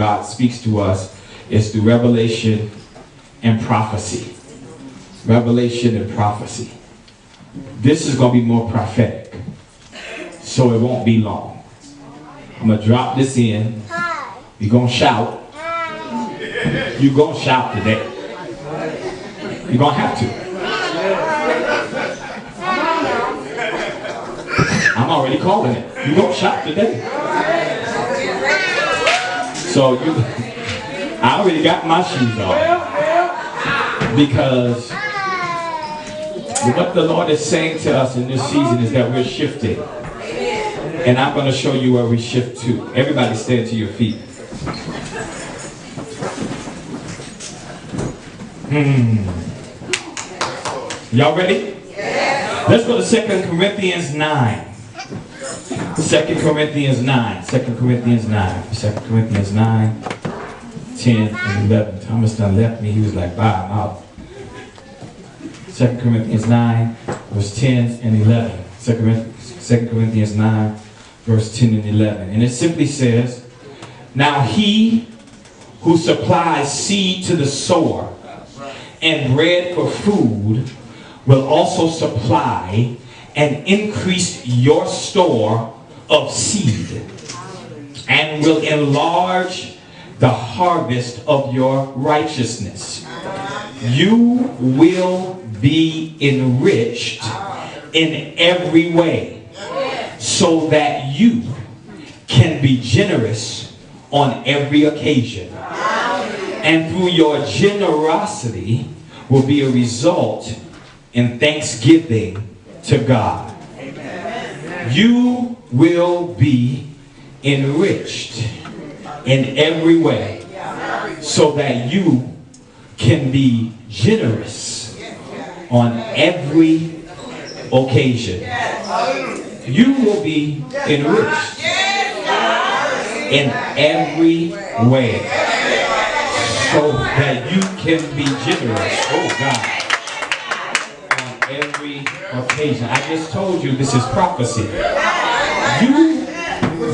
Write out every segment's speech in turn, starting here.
God speaks to us is through revelation and prophecy. Revelation and prophecy. This is going to be more prophetic, so it won't be long. I'm going to drop this in. You're going to shout. You're going to shout today. You're going to have to. I'm already calling it. You're going to shout today. So I already got my shoes on. Because what the Lord is saying to us in this season is that we're shifting. And I'm going to show you where we shift to. Everybody stand to your feet. Y'all ready? Yes. Let's go to 2 Corinthians 9. 2 Corinthians 9. 2 Corinthians 9. 2 Corinthians 9, 10, and 11. Thomas done left me. He was like, bye, I'm out. 2 Corinthians 9, verse 10 and 11. 2 Corinthians 9, verse 10 and 11. And it simply says, now he who supplies seed to the sower and bread for food will also supply and increase your store of seed and will enlarge the harvest of your righteousness. You will be enriched in every way so that you can be generous on every occasion. And through your generosity will be a result in thanksgiving to God. You will be enriched in every way so that you can be generous on every occasion. You will be enriched in every way so that you can be generous, oh God, on every occasion. I just told you this is prophecy. You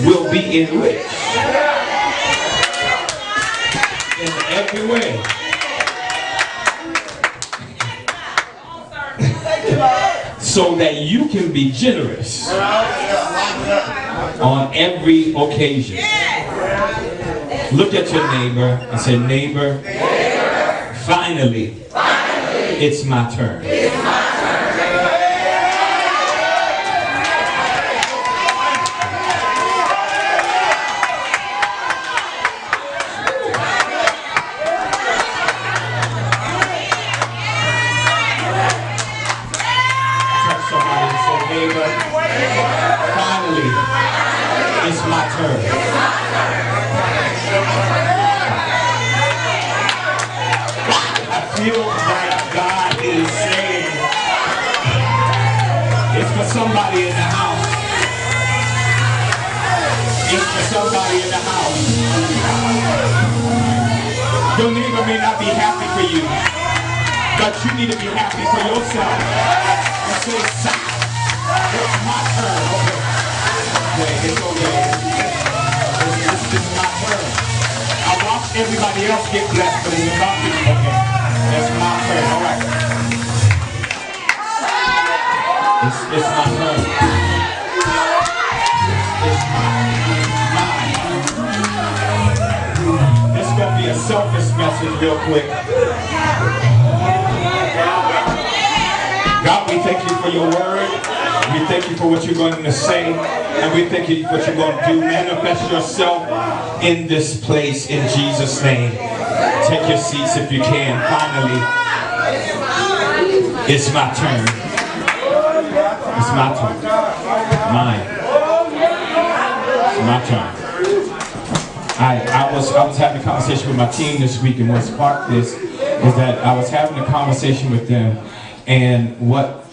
will be enriched in every way. So that you can be generous on every occasion. Look at your neighbor and say, neighbor, finally, it's my turn. Finally, it's my turn. I feel like God is saying, it's for somebody in the house. It's for somebody in the house. Your neighbor may not be happy for you, but you need to be happy for yourself. And say, stop. It's my turn. Okay. It's okay. This is my turn. I watched everybody else get blessed, but it's about to be okay. It's my turn. All right. It's my turn. It's mine. This is going to be a selfish message real quick. God, we thank you for your word. We thank you for what you're going to say, and we thank you for what you're going to do. Manifest yourself in this place in Jesus' name. Take your seats if you can. Finally, it's my turn. It's my turn. Mine. It's my turn. I was having a conversation with my team this week, and what sparked this is that I was having a conversation with them, and what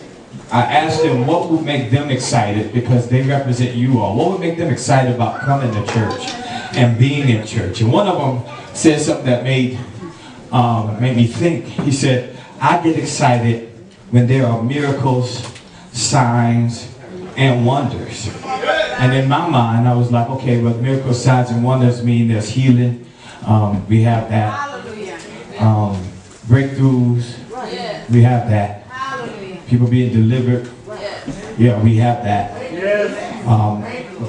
I asked them what would make them excited, because they represent you all. What would make them excited about coming to church and being in church? And one of them said something that made me think. He said, I get excited when there are miracles, signs, and wonders. And in my mind, I was like, okay, well, miracles, signs, and wonders mean there's healing, We have that. Breakthroughs. We have that. People being delivered. Yeah, we have that.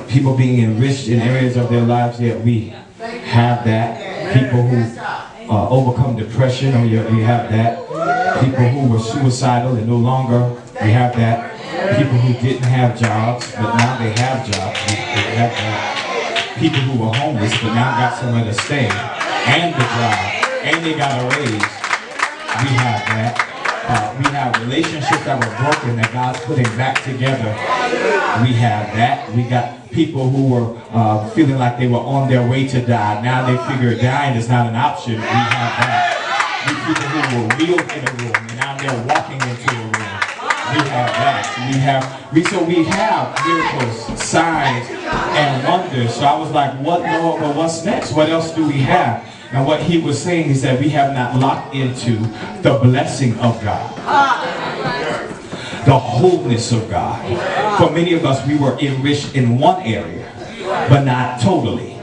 People being enriched in areas of their lives. Yeah, we have that. People who overcome depression. Oh yeah, we have that. People who were suicidal and no longer. We have that. People who didn't have jobs, but now they have jobs. We have that. People who were homeless, but now got somewhere to stay, and the job, and they got a raise. We have that. We have relationships that were broken that God's putting back together. We have that. We got people who were feeling like they were on their way to die. Now they figure dying is not an option. We have that. We people who were wheeled in a room, and now they're walking into a room. We have that. So we have miracles, signs, and wonders. So I was like, what, Lord? Well, what's next? What else do we have? And what he was saying is that we have not locked into the blessing of God, the wholeness of God. For many of us, we were enriched in one area, but not totally.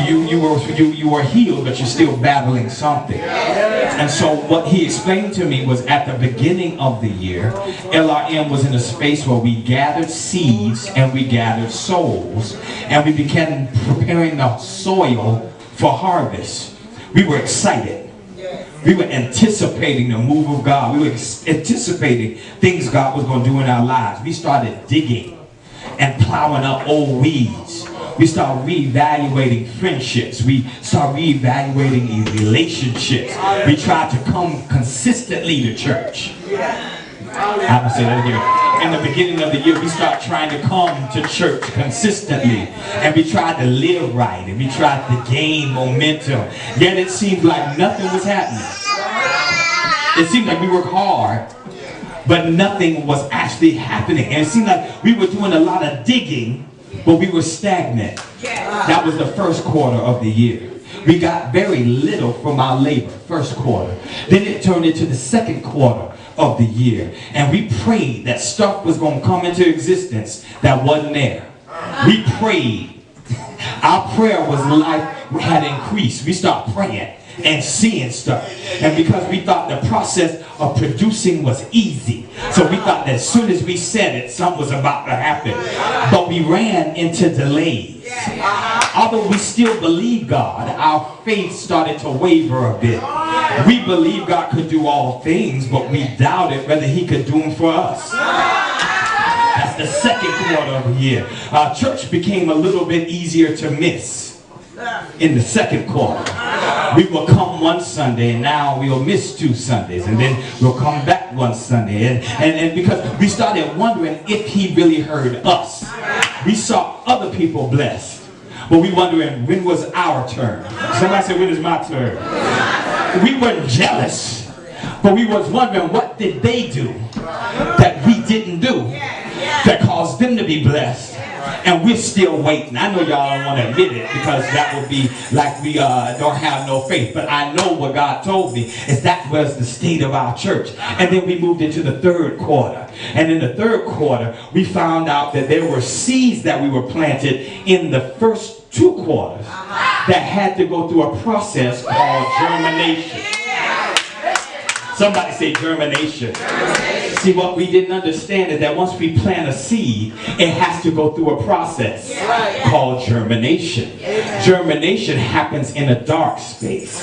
You were healed, but you're still battling something. And so what he explained to me was at the beginning of the year, LRM was in a space where we gathered seeds and we gathered souls, and we began preparing the soil for harvest. We were excited. We were anticipating the move of God. We were anticipating things God was going to do in our lives. We started digging and plowing up old weeds. We start reevaluating friendships. We start reevaluating relationships. We try to come consistently to church. I'm going to say that here. In the beginning of the year, we start trying to come to church consistently. And we tried to live right. And we tried to gain momentum. Yet it seemed like nothing was happening. It seemed like we worked hard, but nothing was actually happening. And it seemed like we were doing a lot of digging, but we were stagnant. That was the first quarter of the year. We got very little from our labor, first quarter. Then it turned into the second quarter of the year. And we prayed that stuff was going to come into existence that wasn't there. We prayed. Our prayer was life had increased. We started praying and seeing stuff. And because we thought the process of producing was easy, so we thought that as soon as we said it, something was about to happen. But we ran into delays. Although we still believe God, our faith started to waver a bit. We believed God could do all things, but we doubted whether he could do them for us. That's the second quarter of the year. Church became a little bit easier to miss in the second quarter. We will come one Sunday, and now we'll miss 2 Sundays, and then we'll come back one Sunday. And because we started wondering if he really heard us. We saw other people blessed, but we wondering when was our turn. Somebody said, when is my turn? We weren't jealous, but we was wondering what did they do that we didn't do that caused them to be blessed. And we're still waiting. I know y'all don't want to admit it because that would be like we don't have no faith. But I know what God told me is that was the state of our church. And then we moved into the third quarter. And in the third quarter, we found out that there were seeds that we were planted in the first 2 quarters that had to go through a process called germination. Somebody say germination. See, what we didn't understand is that once we plant a seed, it has to go through a process called germination. Germination happens in a dark space.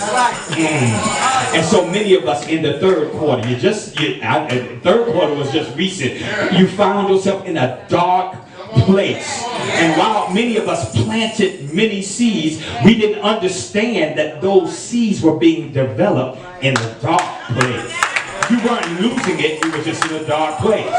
And so many of us in the third quarter, third quarter was just recent, you found yourself in a dark place. And while many of us planted many seeds, we didn't understand that those seeds were being developed in a dark place. You weren't losing it, you were just in a dark place.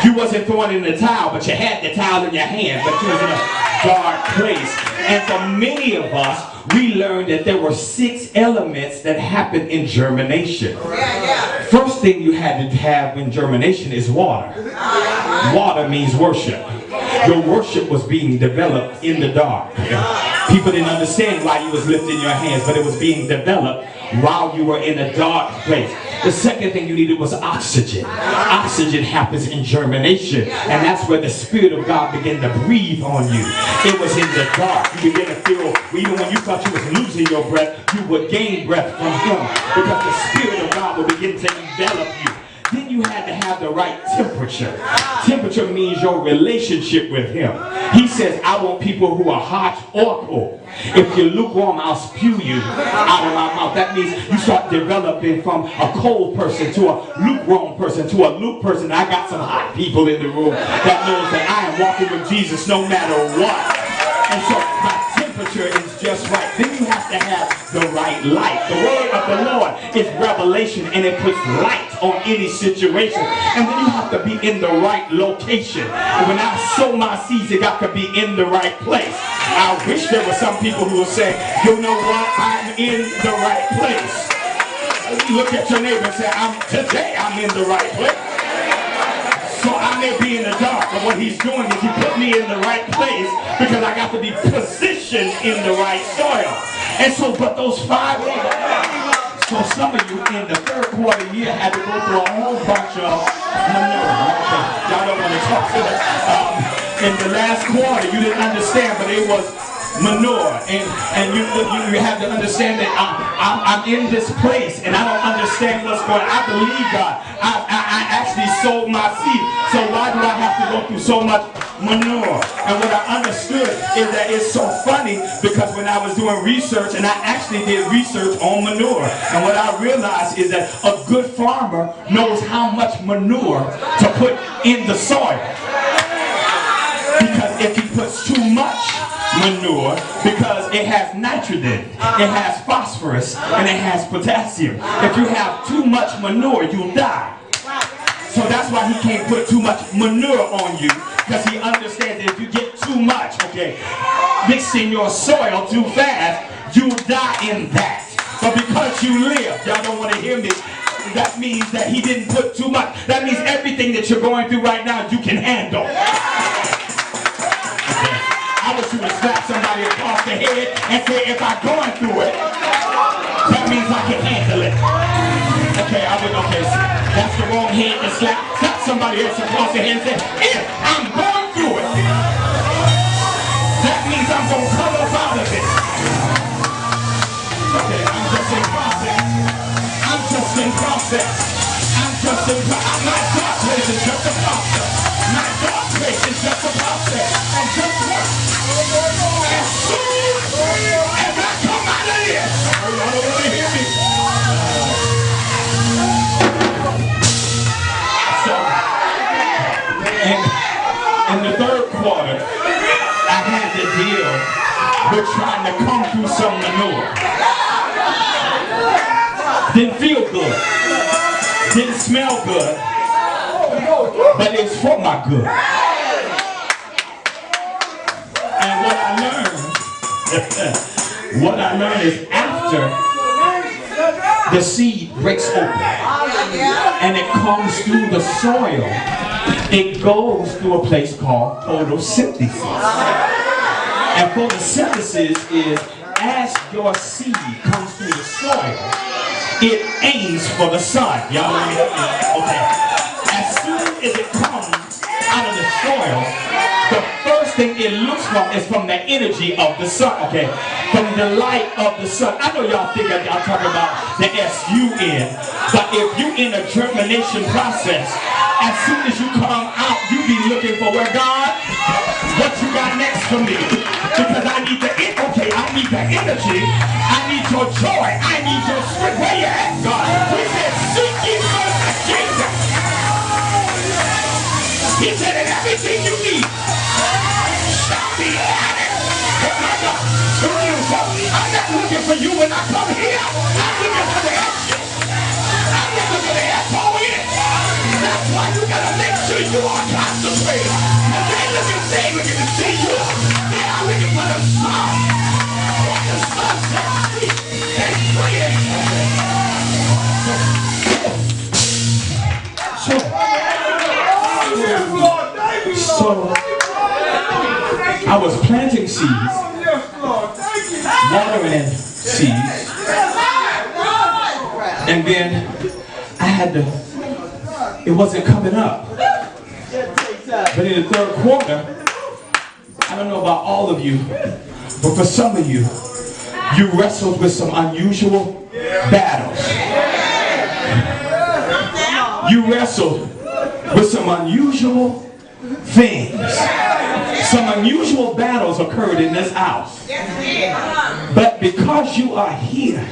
You wasn't throwing in the towel, but you had the towel in your hand, but you was in a dark place. And for many of us, we learned that there were 6 elements that happened in germination. First thing you had to have in germination is water. Water means worship. Your worship was being developed in the dark. People didn't understand why you was lifting your hands, but it was being developed while you were in a dark place. The second thing you needed was oxygen. Oxygen happens in germination, and that's where the Spirit of God began to breathe on you. It was in the dark. You began to feel, even when you thought you was losing your breath, you would gain breath from Him, because the Spirit of God would begin to envelop you. Then you had to have the right temperature. Temperature means your relationship with Him. He says, I want people who are hot or cold. If you're lukewarm, I'll spew you out of my mouth. That means you start developing from a cold person to a lukewarm person to a luke person. I got some hot people in the room that knows that I am walking with Jesus no matter what. And so my temperature is just right. Then you have to have the right light. The word of the Lord is revelation, and it puts light on any situation. And then you have to be in the right location. And when I sow my seeds, it got to be in the right place. I wish there were some people who would say, you know what, I'm in the right place. Look at your neighbor and say, today I'm in the right place. So I may be in the dark, but what He's doing is He put me in the right place because I got to be positioned in the right soil. And so, but those 5 days, so some of you in the third quarter year had to go through a whole bunch of manure. Okay. Y'all don't want to talk to that. In the last quarter, you didn't understand, but it was manure, and you have to understand that I'm in this place and I don't understand what's going on. I believe God. I actually sowed my seed, so why do I have to go through so much manure? And what I understood is that it's so funny, because when I was doing research, and I actually did research on manure, and what I realized is that a good farmer knows how much manure to put in the soil, because if he puts too much manure, because it has nitrogen, it has phosphorus, and it has potassium. If you have too much manure, you'll die. So that's why he can't put too much manure on you, because he understands that if you get too much, okay, mixing your soil too fast, you'll die in that. But because you live, y'all don't want to hear me, that means that he didn't put too much. That means everything that you're going through right now, you can handle. I wish you would slap somebody across the head and say, if I'm going through it, that means I can handle it. Okay, that's the wrong hand to slap. Slap somebody else across the head and say, if I'm going through it, that means I'm going to come up out of it. Okay, I'm just in process. My dark place is just a process. My dark place is just a process. And just work. As soon as I come out of here, I don't want to hear me. So, in the third quarter, I had to deal with trying to come through some manure. Didn't feel good. Didn't smell good. But it's for my good. And what I learned is after the seed breaks open and it comes through the soil, it goes through a place called photosynthesis. And photosynthesis is as your seed comes through the soil, it aims for the sun. Y'all let me help me? Okay. As soon as it comes out of the soil, the first thing it looks from is from the energy of the sun, okay? From the light of the sun. I know y'all think I'm talking about the S-U-N, but if you're in a germination process, as soon as you come out, you be looking for where God, what you got next for me? Because I need the energy, I need your joy, I need your strength. Where you at, God? We said, seek ye first the kingdom. He said, and everything you need shall be added. Oh my God, to you. So I'm not looking for you when I come here. I'm looking for the action. I'm looking for the S-O-N. That's why you gotta make sure you are concentrated. If they looking to say, looking to see you, they are looking for the sun. The sun sets free and free. So I was planting seeds, watering seeds, and then I it wasn't coming up. But in the third quarter, I don't know about all of you, but for some of you, you wrestled with some unusual battles. You wrestled with some unusual things. Some unusual battles occurred in this house. But because you are here,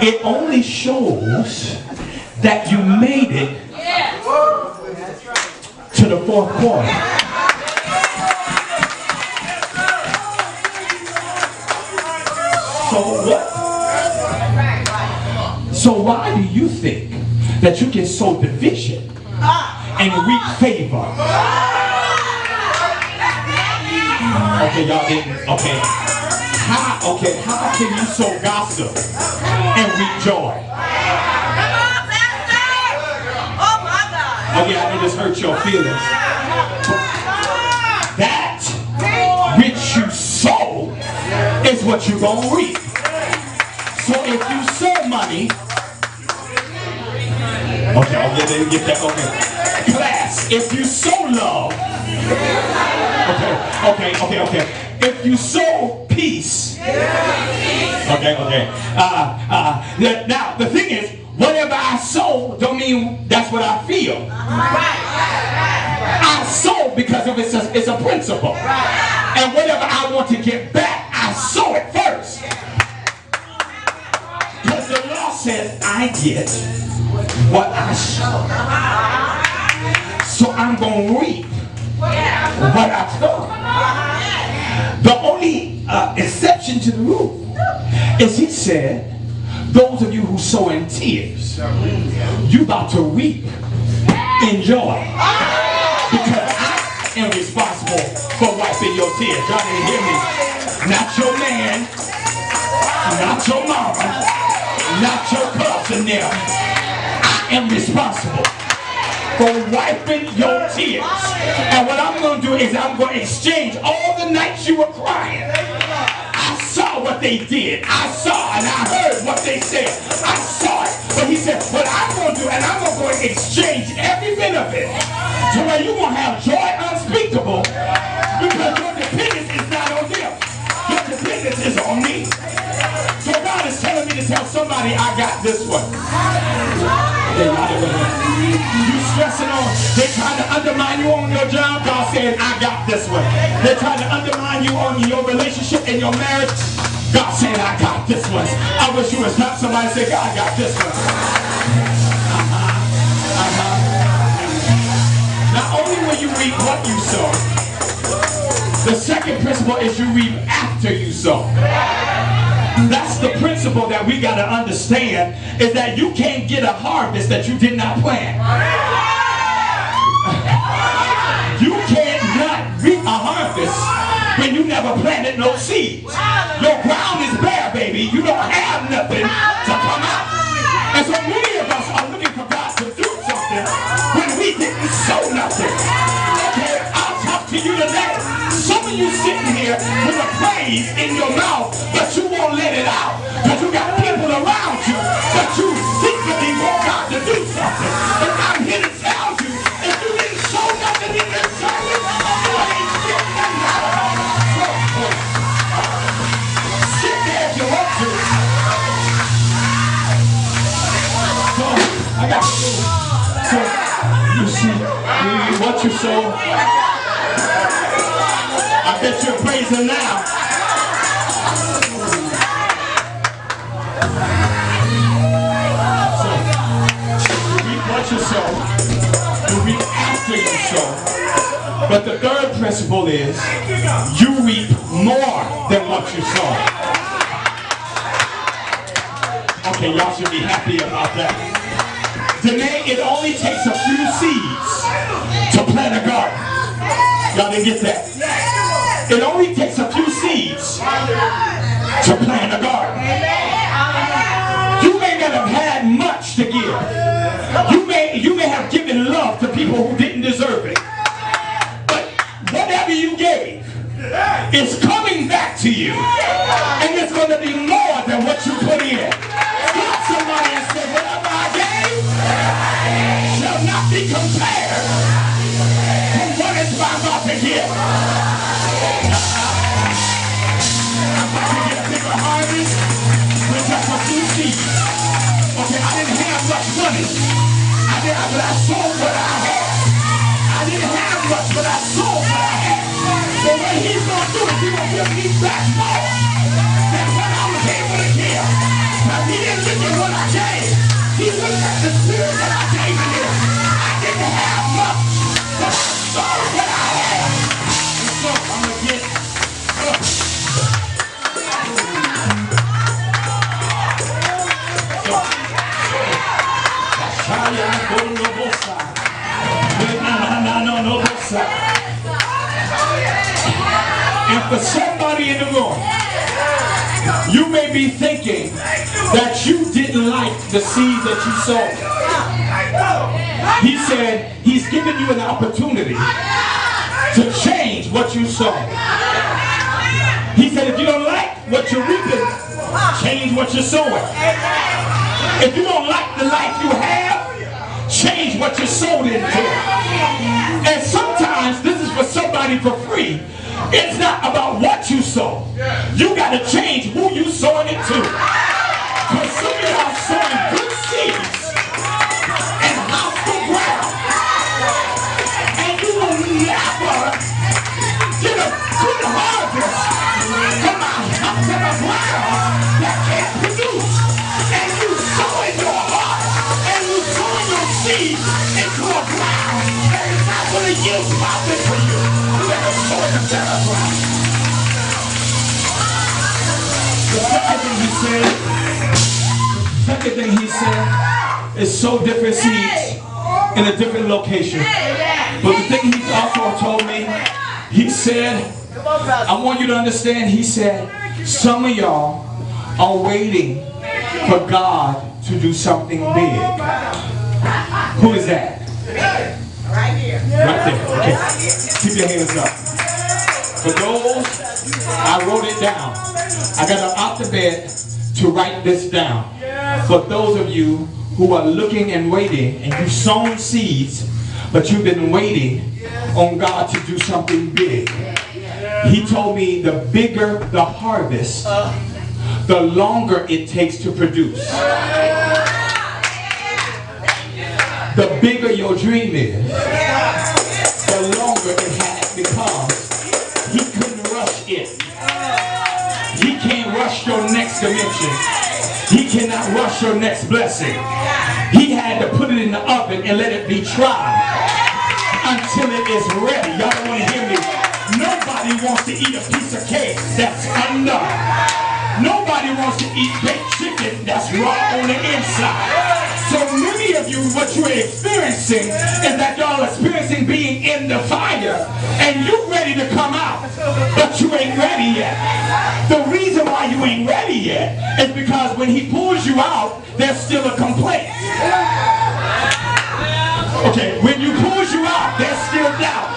it only shows that you made it to the fourth quarter. So what? So why do you think that you can sow division and reap favor? Okay, y'all didn't. Okay. How can you sow gossip and reap joy? Okay, I know this hurts your feelings. That which you sow is what you're gonna reap. So if you sow money, okay, they get that. Okay, class. If you sow love, okay. If you sow peace, okay. Now the thing is, whatever I sow don't mean that's what I feel. I sow because of it's a principle, and whatever I want to get back, I sow it first. Because the law says I get what I sow. So I'm going to reap what I sow. The only exception to the rule is he said, those of you who sow in tears, you about to reap in joy. Because I am responsible for wiping your tears. Y'all didn't hear me. Not your man, not your mama, not your cousin there. I am responsible for wiping your tears. And what I'm going to do is I'm going to exchange all the nights you were crying. I saw what they did. I saw and I heard what they said. I saw it. But he said, what I'm going to do, and I'm going to exchange every bit of it to where you're going to have joy unspeakable, because your dependence is not on them. Your dependence is on me. So God is telling me to tell somebody, I got this one. You stressing on, they're trying to undermine you on your job. God said, I got this one. They're trying to undermine you on your relationship and your marriage. God said, I got this one. I wish you would stop somebody and say, God, I got this one. Not only will you reap what you sow, the second principle is you reap after you sow. That's the principle that we got to understand, is that you can't get a harvest that you did not plant. You can't not reap a harvest when you never planted no seeds. Your ground is bare, baby. You don't have nothing to come out. And so many of us are looking for God to do something when we didn't sow nothing. Okay, I'll talk to you today. Some of you sitting here with a praise in your mouth, but you won't let it out because you got people around you that you secretly want God to do something. And I'm here to tell you, if you didn't sow nothing in this service, you ain't getting nothing out of it. Sit there if you want to. So I got you. So you see, what you sow, I bet you're praising now. So, you reap what you sow, you reap after you sow. But the third principle is, you reap more than what you sow. Okay, y'all should be happy about that. Today, it only takes a few seeds to plant a garden. Y'all didn't get that? It only takes a few seeds to plant a garden. You may not have had much to give. You may have given love to people who didn't deserve it. But whatever you gave is coming back to you. And it's going to be more than what you put in. Stop somebody and say, whatever I gave, be compared to what is about to get. I'm about to get a bigger harvest with just a few seeds. Okay, I didn't have much money. But I sold what I had. I didn't have much, but I sold what I had. So what he's going to do is he's going to give me back more than what I was able to give. But he didn't look at what I gave. He looked at the spirit that I gave in him. I didn't have much, but I sold what I had. And so I'm going to get And for somebody in the room, you may be thinking that you didn't like the seed that you sowed. He said he's giving you an opportunity to change what you sowed. He said if you don't like what you're reaping, change what you're sowing. If you don't like the life you have, change what you're sold into. And sometimes this is for somebody for free. It's not about what you sow. You got to change who you sowing it to. Because some of y'all sowing good seeds and hostile ground. And you will never get a good harvest from a hostile ground that can't produce. And you sowing your heart and you sowing your seed into a ground that is not going to yield profit for you. You got to sow it into a ground. The second thing he said is sow different seeds in a different location. But the thing he also told me, he said, I want you to understand, he said, some of y'all are waiting for God to do something big. Who is that? Right here. Right there. Okay. Keep your hands up. For those, I wrote it down. I got up out the bed to write this down. For those of you who are looking and waiting, and you've sown seeds, but you've been waiting on God to do something big. He told me the bigger the harvest, the longer it takes to produce. The bigger your dream is, the longer it has become. He couldn't rush it. He can't rush your next dimension. He cannot rush your next blessing. He had to put it in the oven and let it be tried until it is ready. Y'all don't want to hear me. Nobody wants to eat a piece of cake that's undone. Nobody wants to eat baked chicken that's raw on the inside. So many of you, what you're experiencing is that y'all experiencing being in the fire and you ready to come out, but you ain't ready yet. The reason why you ain't ready yet is because when he pulls you out, there's still a complaint. Okay, when you pulls you out, there's still doubt.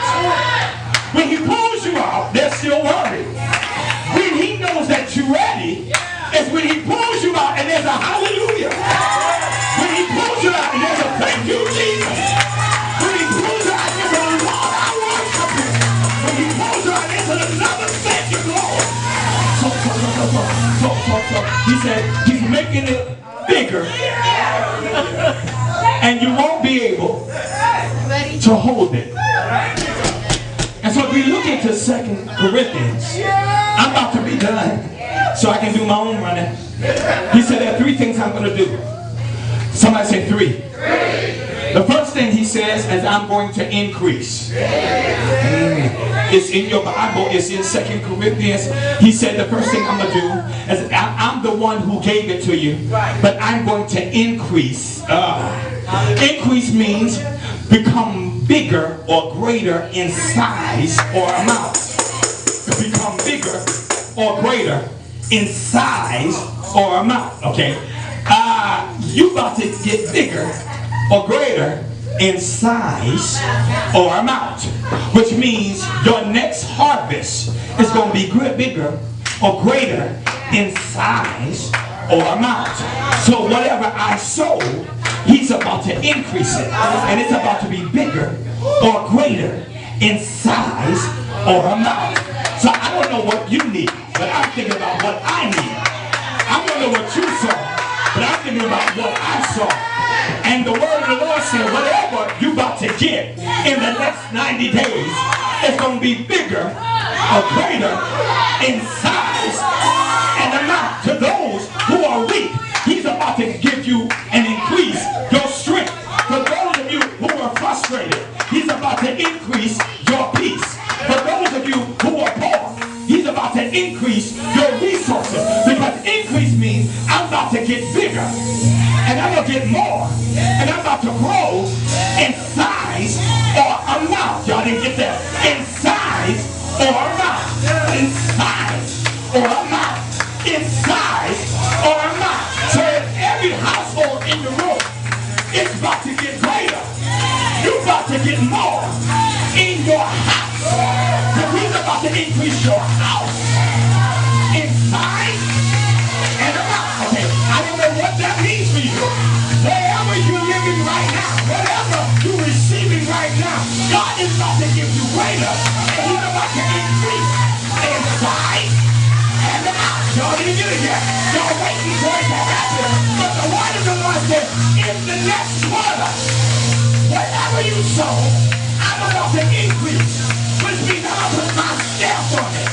When he pulls you out, there's still worry. When he knows that you're ready, is when he pulls you out and there's a hallelujah. When he pulls you out and there's a thank you, Jesus. When he pulls you out, there's a Lord, I worship you. When he pulls you out, there's another thank you, Lord. So. He said he's making it bigger. And you won't be able to hold it. And so if we look into 2 Corinthians, I'm about to be done so I can do my own running. He said there are 3 things I'm going to do. Somebody say 3. The first thing he says is I'm going to increase. It's in your Bible. It's in 2 Corinthians. He said the first thing I'm going to do is I'm the one who gave it to you, but I'm going to increase. Increase means become bigger or greater in size or amount. Become bigger or greater in size or amount. Okay. You about to get bigger or greater in size or amount, which means your next harvest is going to be bigger or greater in size or amount. So whatever I sow, He's about to increase it. And it's about to be bigger or greater in size or amount. So I don't know what you need, but I'm thinking about what I need. I don't know what you saw, but I'm thinking about what I saw. And the word of the Lord said, whatever you about to get in the next 90 days, it's going to be bigger or greater in size and amount. To those who are weak, he's about to give you and increase your strength. For those of you who are frustrated, he's about to increase your peace. For those of you who are poor, he's about to increase your resources. Because increase means I'm about to get bigger. And I'm going to get more. And I'm about to grow in size or amount. Y'all didn't get that. In size or amount. In size or amount. In size or amount. So in every household in the room, it's about to get greater. You're about to get more in your house. Because he's about to increase your house in size and amount. Okay, I don't know what that means for you. Wherever you're living right now, whatever you're receiving right now, God is about to give you greater. And he's about to increase in size and amount. Y'all didn't get it yet. Y'all waiting for it to happen. But the word of the Lord said, in the next quarter, whatever you sow, I'm about to increase. Which means I'm going to put my stamp on it.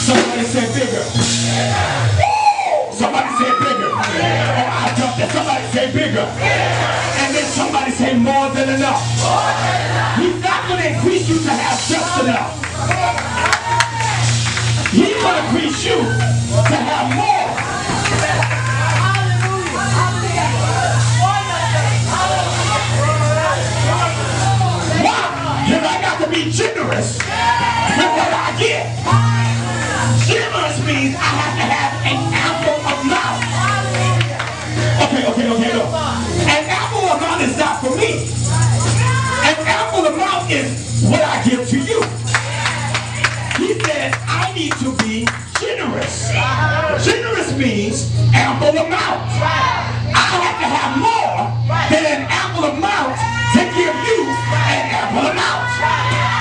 Somebody say bigger. Somebody say bigger. Oh, I jumped it. Somebody say bigger. And then somebody say more than enough. He's not going to increase you to have just enough. He's going to increase you to have more. Why? Because I got to be generous with what I get. Generous means I have to have an ample amount. Okay, look. An ample amount is not for me. An ample amount is what I give to you. He said, I need to be generous. Generous means ample amount. I have to have more than an ample amount to give you an ample amount.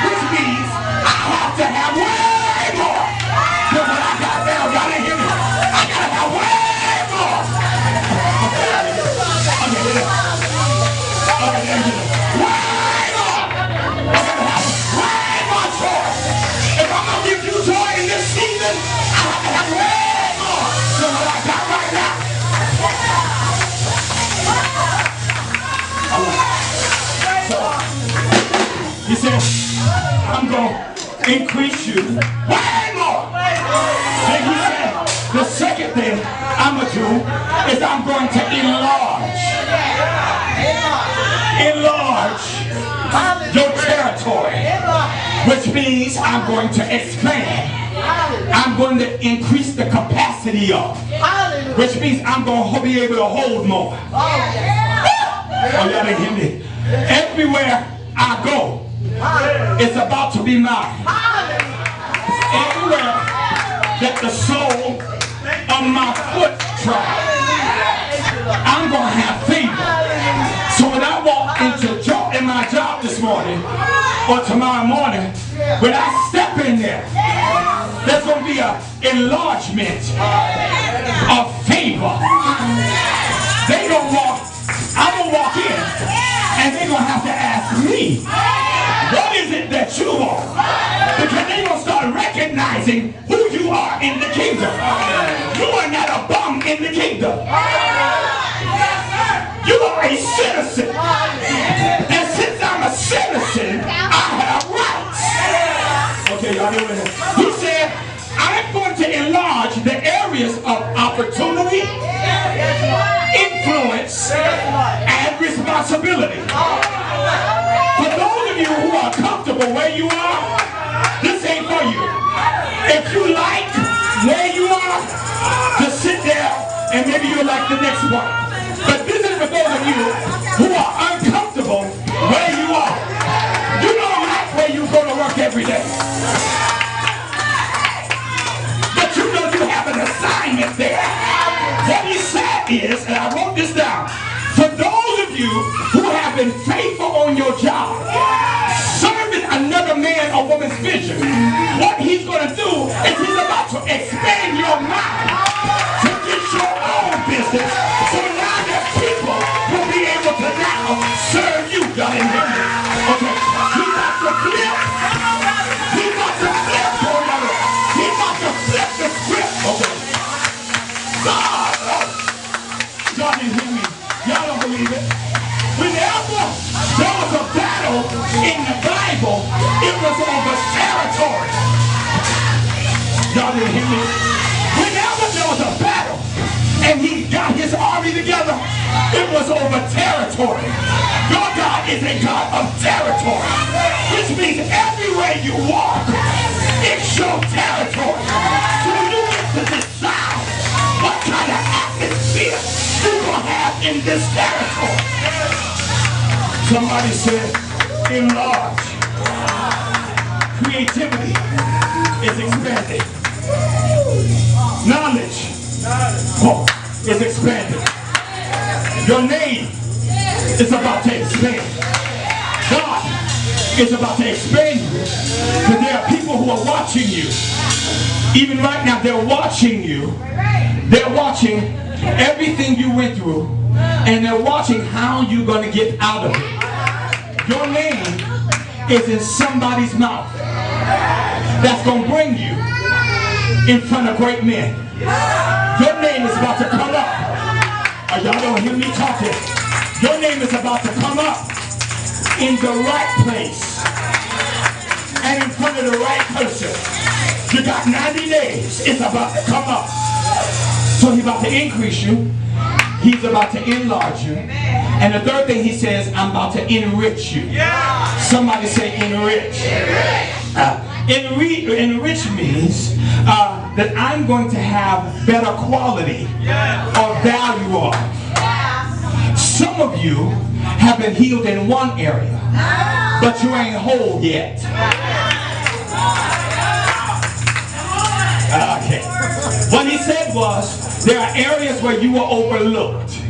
Which means I have to have way more than what I got now. Y'all didn't hear me. I gotta have way more. He said, I'm going to increase you way more. Then he said, the second thing I'm going to do is I'm going to enlarge. Enlarge your territory. Which means I'm going to expand. I'm going to increase the capacity of. Which means I'm going to be able to hold more. Oh, y'all didn't hear me. Everywhere I go, it's about to be mine. Everywhere that the sole of my foot tries, I'm going to have favor. So when I walk in my job this morning or tomorrow morning, when I step in there, there's going to be an enlargement of favor. They going to walk, I'm going to walk in, and they're going to have to ask me, what is it that you want? Because they're going to start recognizing who you are in the kingdom. You are not a bum in the kingdom. You are a citizen. And since I'm a citizen, I have rights. Okay, y'all hear me? He said, I'm going to enlarge the areas of opportunity, influence, and responsibility. For those of you who are comfortable where you are, this ain't for you. If you like where you are, just sit there and maybe you'll like the next one. But this is for those of you who are uncomfortable where you are. You don't like where you go to work every day. But you know you have an assignment there. is, and I wrote this down, for those of you who have been faithful on your job, serving another man or woman's vision, what he's going to do is he's about to expand your mind to get your own business. So now that people will be able to now serve you. Y'all didn't hear me. Okay, he's about to flip. He's about to flip. He's about to flip the script. Okay. God. Y'all didn't hear me. Y'all don't believe it. Whenever there was a battle in the Bible, it was over territory. Y'all didn't hear me. Whenever there was a battle and he got his army together, it was over territory. Your God is a God of territory, which means everywhere you walk, it's your territory. So you get to decide what kind of atmosphere you're going to have in this territory. Somebody said, enlarge. Creativity is expanding. Knowledge is expanding. Your name is about to expand. God is about to expand you. But there are people who are watching you. Even right now, they're watching you. They're watching everything you went through. And they're watching how you're going to get out of it. Your name is in somebody's mouth that's going to bring you in front of great men. Your name is about to come up. Y'all don't hear me talking. Your name is about to come up in the right place and in front of the right person. You got 90 days. It's about to come up. So he's about to increase you. He's about to enlarge you. And the third thing he says, I'm about to enrich you. Somebody say enrich. Enrich means that I'm going to have better quality or value of. Some of you have been healed in one area, but you ain't whole yet. Okay. What he said was, there are areas where you were overlooked.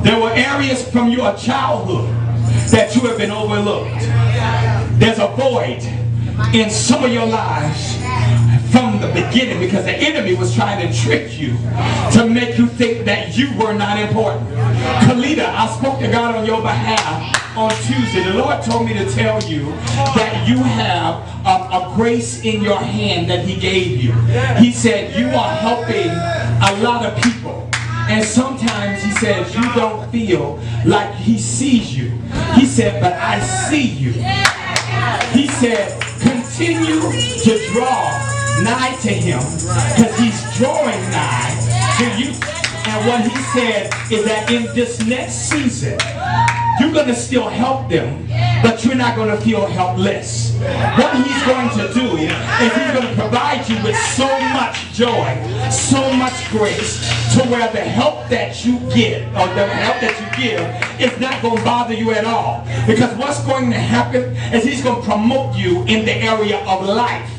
There were areas from your childhood that you have been overlooked. There's a void in some of your lives from the beginning because the enemy was trying to trick you to make you think that you were not important. Kalita, I spoke to God on your behalf on Tuesday. The Lord told me to tell you that you have a grace in your hand that he gave you. He said you are helping a lot of people. And sometimes he says you don't feel like he sees you. He said, but I see you. He said, continue to draw nigh to him because he's drawing nigh to you. And what he said is that in this next season, you're going to still help them, but you're not going to feel helpless. What he's going to do is he's going to provide you with so much joy, so much grace, to where the help that you get, or the help that you give, is not going to bother you at all. Because what's going to happen is he's going to promote you in the area of life.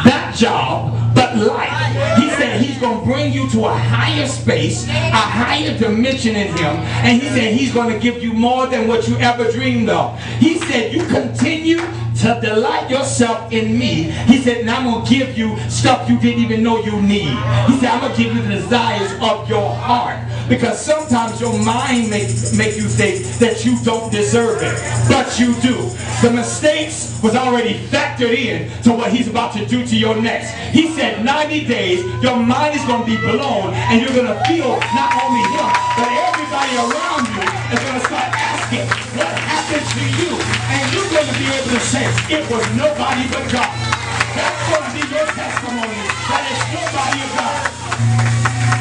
Not job, but life. He said he's going to bring you to a higher space, a higher dimension in him. And he said he's going to give you more than what you ever dreamed of. He said you continue to delight yourself in me. He said, and I'm going to give you stuff you didn't even know you need. He said, I'm going to give you the desires of your heart. Because sometimes your mind make you think that you don't deserve it. But you do. The mistakes was already factored in to what he's about to do to your next. He said 90 days, your mind is going to be blown, and you're going to feel not only him, but everybody around you is going to start asking, what happened to you? And you're going to be able to say, it was nobody but God. That's going to be your testimony, that it's nobody but God.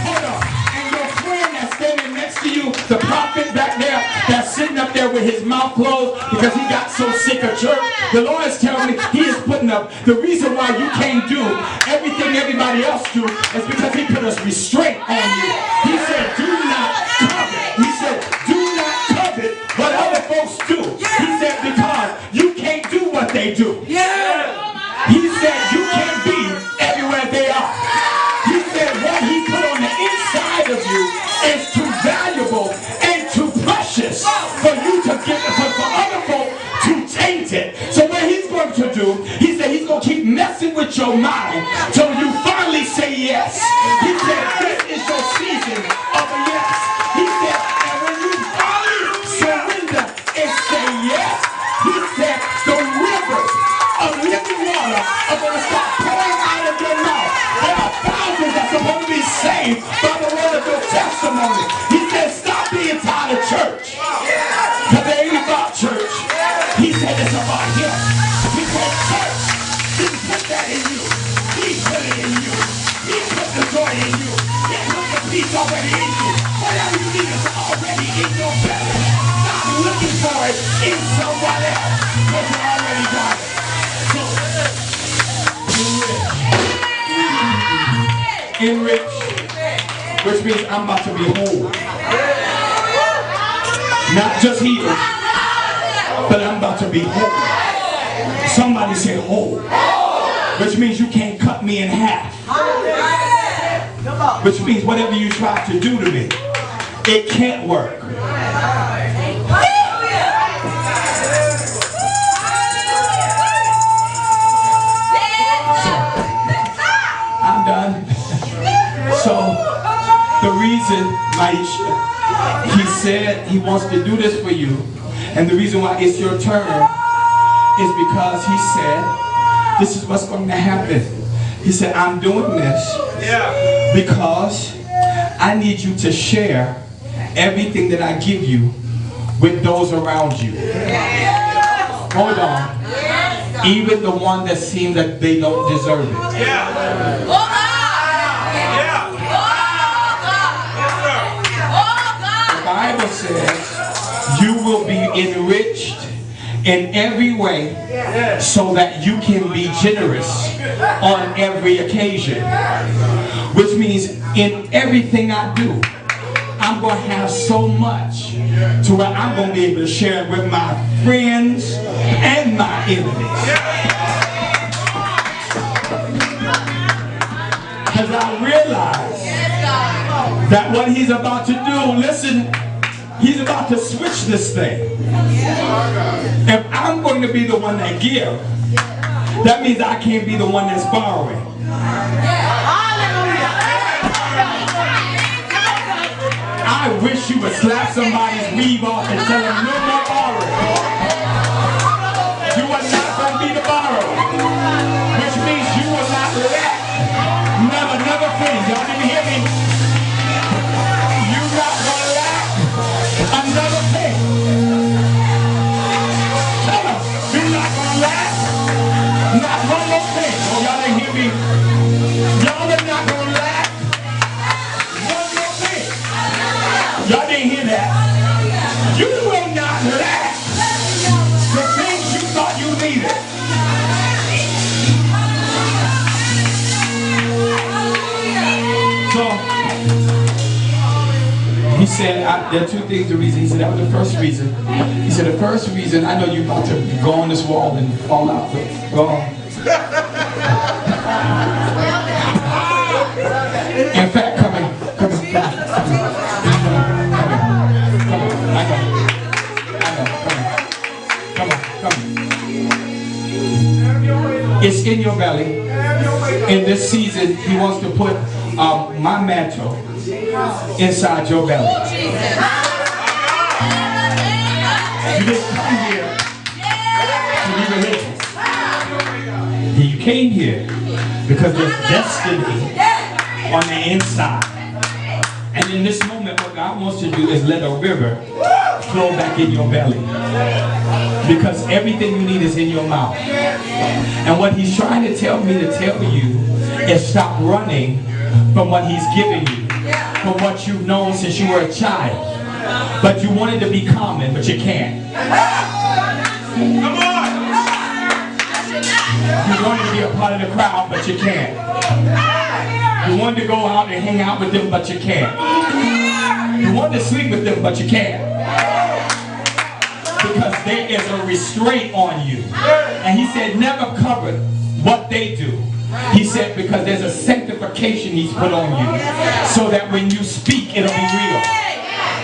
Hold on. And your friend that's standing next to you, the prophet back there, that's sitting up there with his mouth closed because he got so sick of church, the Lord is telling me he is putting up, the reason why you can't do everything everybody else do is because he put a restraint on you. He said, do not covet. He said, do not covet what other folks do. He said, because you can't do what they do. He said, you can't be everywhere they are. He said, what he put on the inside with your mouth till you finally say yes. He said, this is your season of a yes. He said, and when you finally surrender and say yes, he said, the rivers of living water are going to start pouring out of your mouth. There are thousands that's supposed to be saved by the word of your testimony. He said, stop being tired of church. Because it ain't about church. He said it's about him. He said, church didn't put that in you. He put it in you. He put the joy in you. He put the peace already in you. Whatever you need is already in your belly. Stop looking for it in someone else. Because you already got it. So, Enrich, which means I'm about to be whole. Not just healed, but I'm about to be whole. Somebody say whole, which means you can't cut me in half. Which means whatever you try to do to me, it can't work. I'm done. So the reason, Maisha, he said he wants to do this for you, and the reason why it's your turn is because he said this is what's going to happen. He said, I'm doing this because I need you to share everything that I give you with those around you. Hold on. Even the one that seems like they don't deserve it. The Bible says you will be enriched in every way so that you can be generous on every occasion. Which means in everything I do, I'm going to have so much to where I'm going to be able to share it with my friends and my enemies. Because I realize that what he's about to do, listen, he's about to switch this thing. If I'm going to be the one that gives, that means I can't be the one that's borrowing. I wish you would slap somebody's weave off and tell them no more borrowing. You are not going to be the borrower, which means you will not lack. Never finish. Y'all didn't hear me? You're not going to lack another thing. Tell them, you're not going to lack not one more thing. Oh, y'all didn't hear me? Y'all are not going to lack one more thing. Y'all didn't hear that? You will not lack the things you thought you needed. So, he said, there are two things, the reason. He said, that was the first reason. He said, the first reason, I know you're about to go on this wall and fall out, but go on. In fact, come on. It's in your belly. In this season, he wants to put my mantle inside your belly. You didn't come here to be religious. You came here because there's destiny on the inside. And in this moment, what God wants to do is let a river flow back in your belly. Because everything you need is in your mouth. And what he's trying to tell me to tell you is stop running from what he's giving you. From what you've known since you were a child. But you wanted to be common, but you can't. Come on! You wanted to be a part of the crowd, but you can't. You wanted to go out and hang out with them, but you can't. You wanted to sleep with them, but you can't. Because there is a restraint on you. And he said, never cover what they do. He said, because there's a sanctification he's put on you. So that when you speak, it'll be real.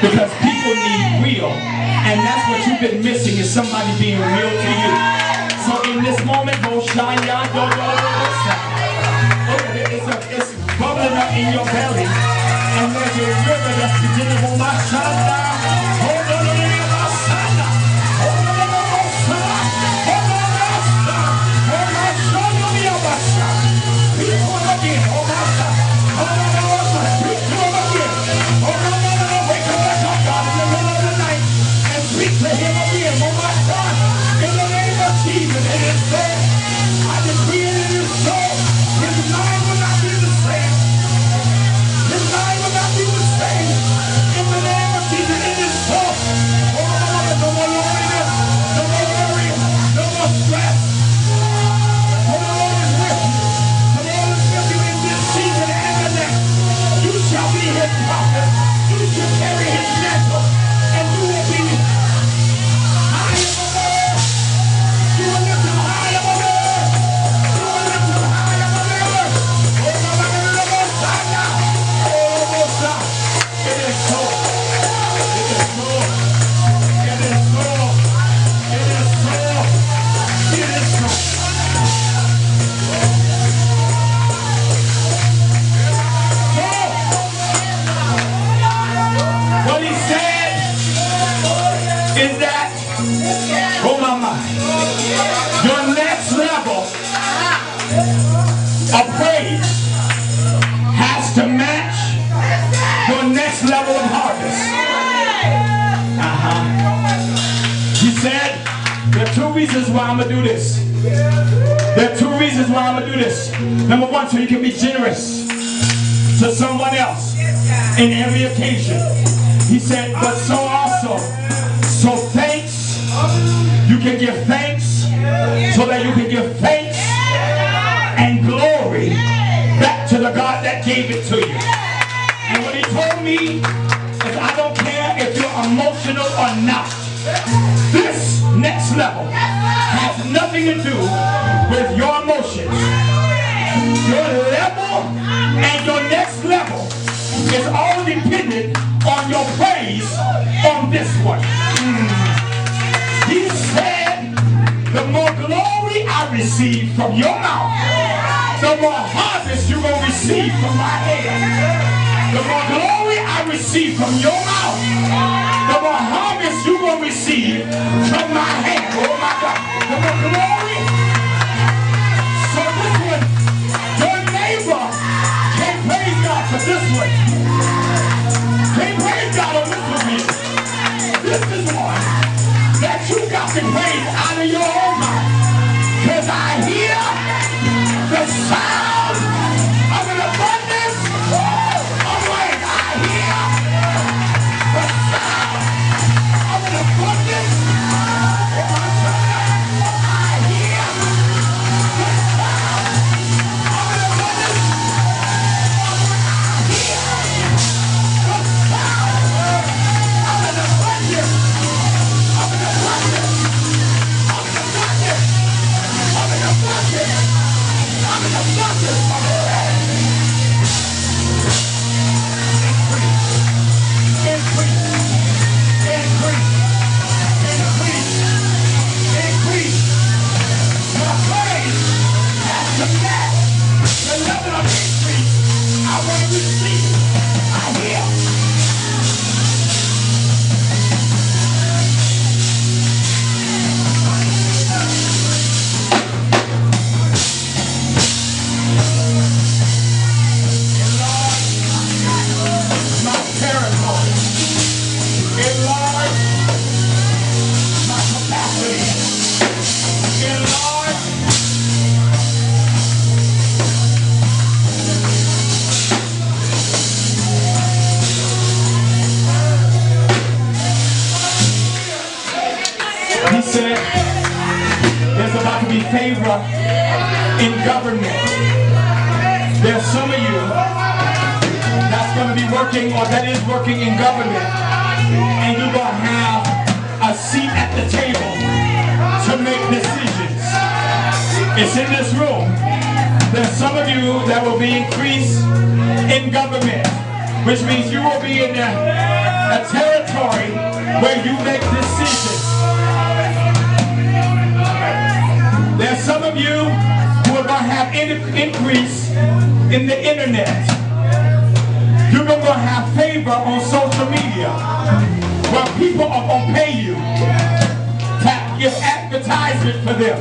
Because people need real. And that's what you've been missing, is somebody being real to you. So in this moment, go shine your door. in your belly. And there's a river that's beginning to my son down. Hold on to my son. Hold on to my son. Hold on to my son. Hold my son to me, my son. Speak to him again. Hold my son. Hold on to my son. Speak to him again. Hold on to my son. Wake up back up, God, in the middle of the night. And speak to him again. Hold my son. In the name of Jesus. It is so. I decree it is so. His mind will not be the same. His mind will not be the same. In the name of Jesus, it is so. Oh, no more loneliness, no more worry, no more stress. For the Lord is with you. The Lord is with you in this season and the next. You shall be his prophet. You shall carry his mantle. And you will be high in the world. You will lift him high above the earth. You will lift him high above the earth. Oh, no, no, no, no, no, no, no. It is so. It is so. It is so. It is so. It is so. What he said is that, oh my mind, your next level of praise has to match your next level of harvest. He said, there are two reasons why I'm going to do this. There are two reasons why I'm going to do this. Number one, so you can be generous to someone else in every occasion. He said, but so also, so thanks, you can give thanks so that you can give thanks and glory back to the God that gave it to you. And what he told me is, I don't care if you're emotional or not. This next level has nothing to do with your emotions. Your level and your next level is all dependent on your praise on this one. He said, the more glory I receive from your mouth, the more harvest you're going to receive from my hand. The more glory I receive from your mouth, the more harvest you're going to receive from my hand. Oh my God. The more glory. So this one, your neighbor can't praise God for this one. Can't praise God on this one here. This is one that you got to praise out of your own mouth. Because I hear the sound of an abundance of rain. I hear the sound of an abundance in my church. I hear the sound of an abundance. I hear the sound of an abundance. Of an abundance. Of an abundance. Of an abundance. Of an abundance of rain. Increase. Increase. Increase. Increase. My praise has to match the level of increase I want to receive. I hear. He said, there's about to be favor in government. There's some of you that's going to be working, or that is working in government, and you're going to have a seat at the table to make decisions. It's in this room. There's some of you that will be increased in government, which means you will be in a territory where you make decisions. There's some of you who are going to have increase in the internet. going to have favor on social media where people are going to pay you to give advertisement for them.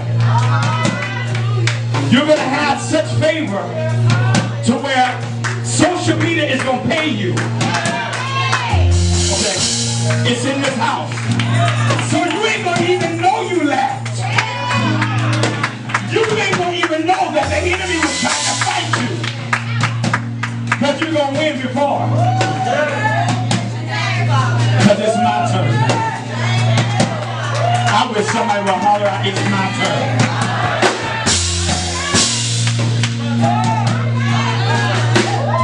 You're going to have such favor to where social media is going to pay you. Okay, it's in this house. So you ain't going to even know you left. You ain't going to even know that the enemy was trying to fight you. Because you're going to win before. Because it's my turn. I wish somebody would holler out, it's my turn.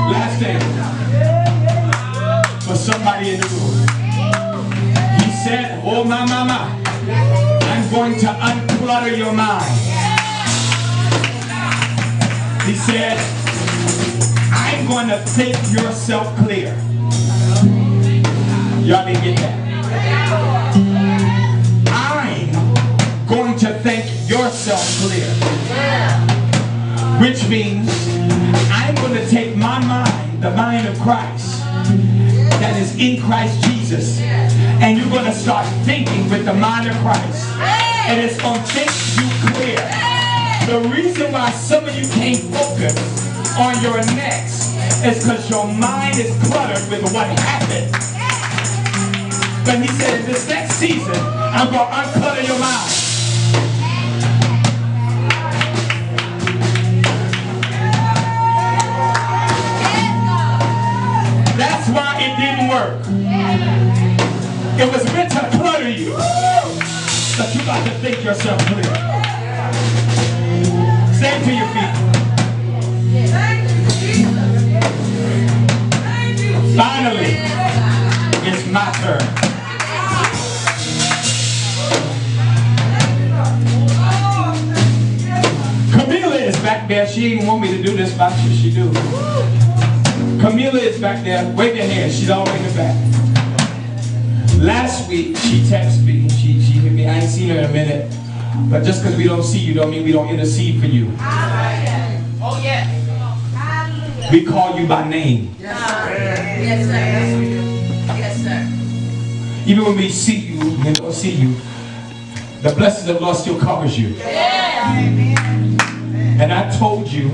Last thing. For somebody in the room. He said, oh my mama, I'm going to unclutter your mind. He said, I'm going to think yourself clear. Y'all didn't get that? I'm going to think yourself clear. Which means I'm going to take my mind, the mind of Christ, that is in Christ Jesus, and you're going to start thinking with the mind of Christ. And it's going to think you clear. The reason why some of you can't focus on your next is because your mind is cluttered with what happened. But he said, this next season, I'm going to unclutter your mind. That's why it didn't work. It was meant to clutter you. But you got to think yourself clear. Stand to your feet. Finally, it's my turn. Camila is back there. She didn't want me to do this, but she do. Camila is back there. Wave your hand. She's all the way in the back. Last week, she texted me. She hit me. I ain't seen her in a minute. But just because we don't see you don't mean we don't intercede for you. Oh, yeah. We call you by name. Yes, sir. Yes, sir. Even when we see you and don't see you, the blessings of the Lord still covers you. And I told you,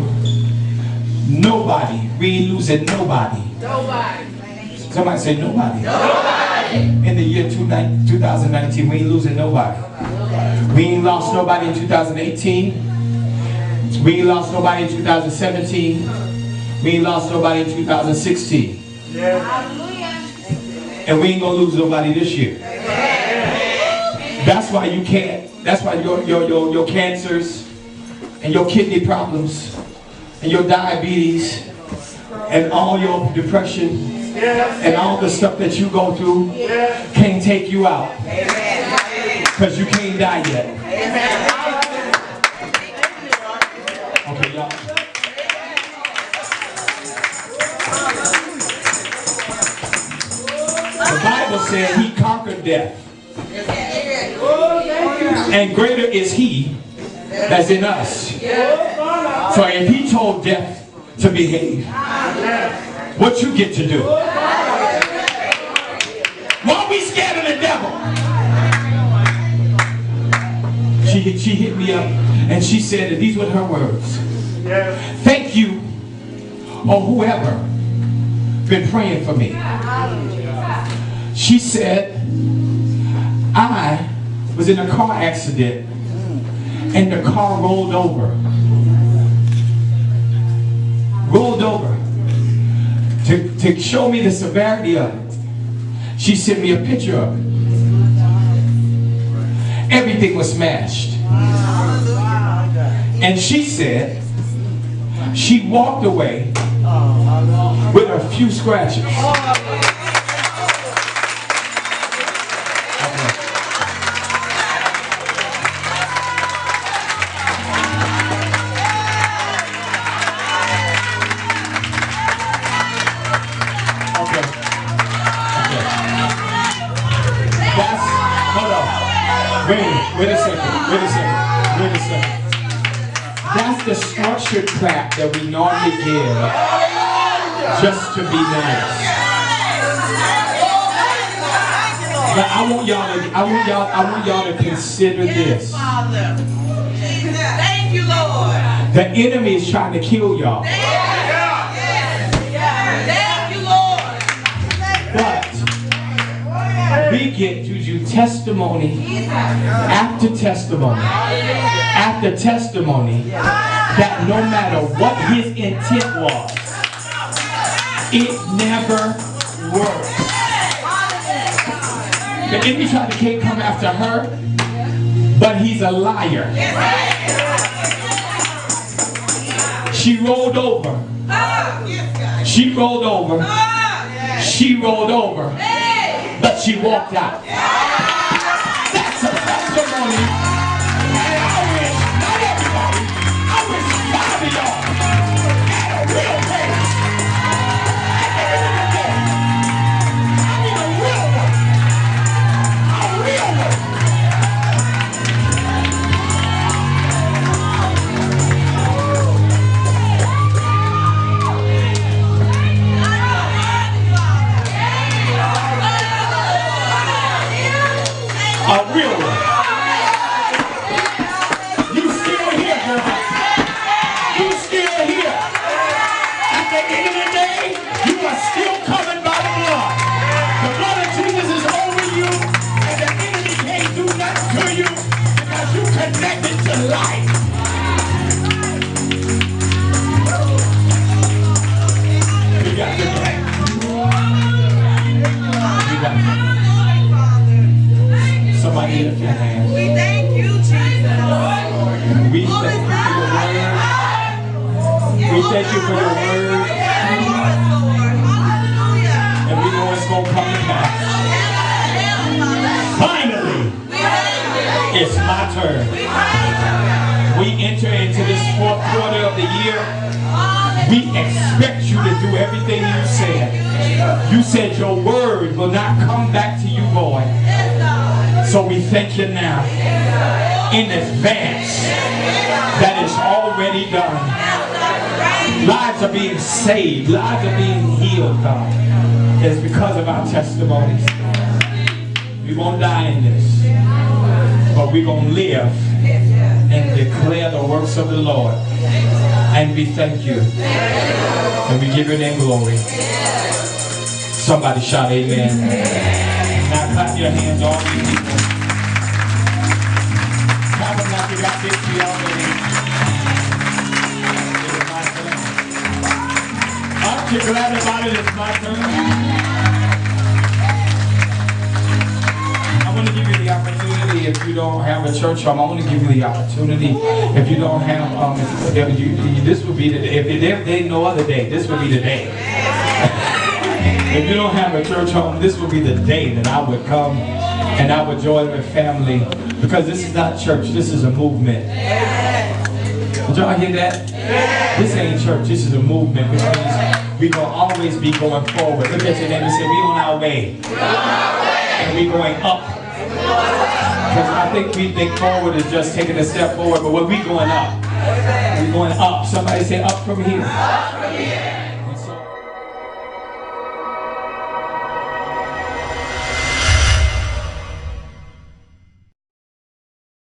nobody, we ain't losing nobody. Nobody. Somebody say nobody. Nobody. In the year 2019, we ain't losing nobody. We ain't lost nobody in 2018. We ain't lost nobody in 2017. We ain't lost nobody in 2016. And we ain't gonna lose nobody this year. That's why you can't. That's why your cancers and your kidney problems and your diabetes and all your depression and all the stuff that you go through can't take you out. Because you can't die yet. Okay, y'all. The Bible said he conquered death. And greater is he that's in us. So if he told death to behave, what you get to do? Why we scared of the devil? She hit me up and she said that these were her words. Thank you, or whoever been praying for me. She said, I was in a car accident and the car rolled over. Rolled over. To show me the severity of it, she sent me a picture of it. Everything was smashed. And she said she walked away with a few scratches. Wait a second. That's the structured clap that we normally give just to be nice. But I want y'all to consider this. Father. Thank you, Lord. The enemy is trying to kill y'all. Thank you, Lord. But we get to do testimony after testimony after testimony that no matter what his intent was, it never worked. The enemy tried to come after her, but he's a liar. She rolled over. She rolled over. She rolled over. But she walked out. That's a testimony. And I wish, not everybody, I wish 5 of y'all had a real faith. I mean a real one. A real one. A real one. You still here, girl. You still here. At the end of the day, you are still covered by the blood. The blood of Jesus is over you, and the enemy can't do nothing to you because you connected to life. You got the right. You got the right. Somebody lift your hands. We thank you, Jesus. We thank you for your word. We thank you for your word. And we know it's going to come to pass. Finally, it's my turn. We enter into this 4th quarter of the year. We expect you to do everything you said. You said your word will not come back to you void. So we thank you now in advance that it's already done. Lives are being saved. Lives are being healed, God. It's because of our testimonies. We won't die in this, but we're going to live and declare the works of the Lord. And we thank you. And we give your name glory. Somebody shout amen. Now clap your hands, all you people. Clap them like you got victory already. It is my turn. Aren't you glad about it? It's my turn. I want to give you the opportunity, if you don't have a church home, I want to give you the opportunity. If you don't have, this would be the day. If there's no other day, this would be the day. If you don't have a church home, this would be the day that I would come and I would join with family, because this is not church, this is a movement. Did y'all hear that? This ain't church, this is a movement, which means we're going to always be going forward. Look at your neighbor and say, we on our way. And we going up. Because I think we think forward is just taking a step forward, but when we going up, we're going up. Somebody say up from here.